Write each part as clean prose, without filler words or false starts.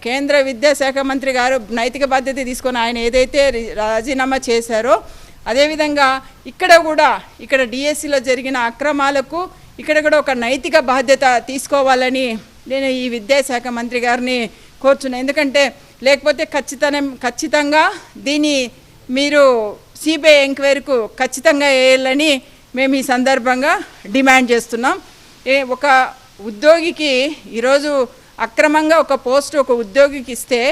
కేంద్ర విద్యాశాఖ మంత్రి గారు నైతిక బాధ్యత తీసుకొని ఆయన ఏదైతే రాజీనామా చేశారో అదేవిధంగా ఇక్కడ డిఎస్సిలో జరిగిన అక్రమాలకు ఇక్కడ కూడా ఒక నైతిక బాధ్యత తీసుకోవాలని నేను ఈ విద్యాశాఖ మంత్రి గారిని కోరుచున్నాను. ఎందుకంటే లేకపోతే ఖచ్చితంగా దీన్ని మీరు సిబిఐ ఎంక్వైరీకు ఖచ్చితంగా వేయాలని మేము ఈ సందర్భంగా డిమాండ్ చేస్తున్నాం. ఒక ఉద్యోగికి ఈరోజు అక్రమంగా ఒక పోస్ట్ ఒక ఉద్యోగికి ఇస్తే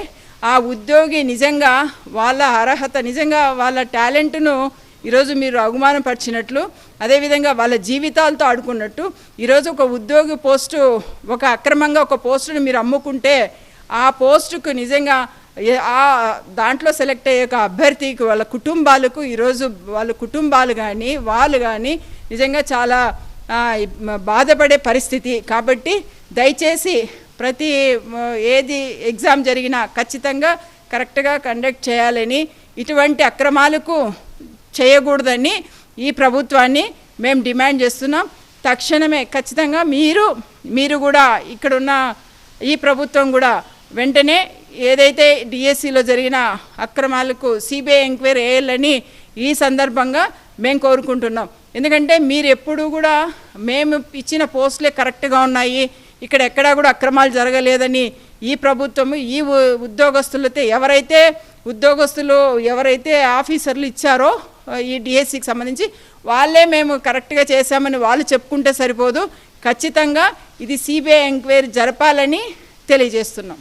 ఆ ఉద్యోగి నిజంగా వాళ్ళ అర్హత నిజంగా వాళ్ళ టాలెంట్ను ఈరోజు మీరు అవమానపరిచినట్లు, అదేవిధంగా వాళ్ళ జీవితాలతో ఆడుకున్నట్టు ఈరోజు ఒక ఉద్యోగి పోస్టు ఒక అక్రమంగా ఒక పోస్టును మీరు అమ్ముకుంటే ఆ పోస్టుకు నిజంగా దాంట్లో సెలెక్ట్ అయ్యే ఒక అభ్యర్థికి వాళ్ళ కుటుంబాలకు ఈరోజు వాళ్ళ కుటుంబాలు కానీ వాళ్ళు కానీ నిజంగా చాలా బాధపడే పరిస్థితి. కాబట్టి దయచేసి ప్రతి ఏది ఎగ్జామ్ జరిగినా ఖచ్చితంగా కరెక్ట్గా కండక్ట్ చేయాలని, ఇటువంటి అక్రమాలకు చేయకూడదని ఈ ప్రభుత్వాన్ని మేము డిమాండ్ చేస్తున్నాం. తక్షణమే ఖచ్చితంగా మీరు కూడా ఇక్కడున్న ఈ ప్రభుత్వం కూడా వెంటనే ఏదైతే డిఎస్సిలో జరిగిన అక్రమాలకు సిబిఐ ఎంక్వైరీ వేయాలని ఈ సందర్భంగా మేము కోరుకుంటున్నాం. ఎందుకంటే మీరు ఎప్పుడు కూడా మేము ఇచ్చిన పోస్టులే కరెక్ట్గా ఉన్నాయి, ఇక్కడ ఎక్కడా కూడా అక్రమాలు జరగలేదని ఈ ప్రభుత్వము ఈ ఉద్యోగస్తులతో ఎవరైతే ఆఫీసర్లు ఇచ్చారో ఈ డిఎస్సికి సంబంధించి వాళ్ళే మేము కరెక్ట్గా చేశామని వాళ్ళు చెప్పుకుంటే సరిపోదు. ఖచ్చితంగా ఇది సిబిఐ ఎంక్వైరీ జరపాలని తెలియజేస్తున్నాం.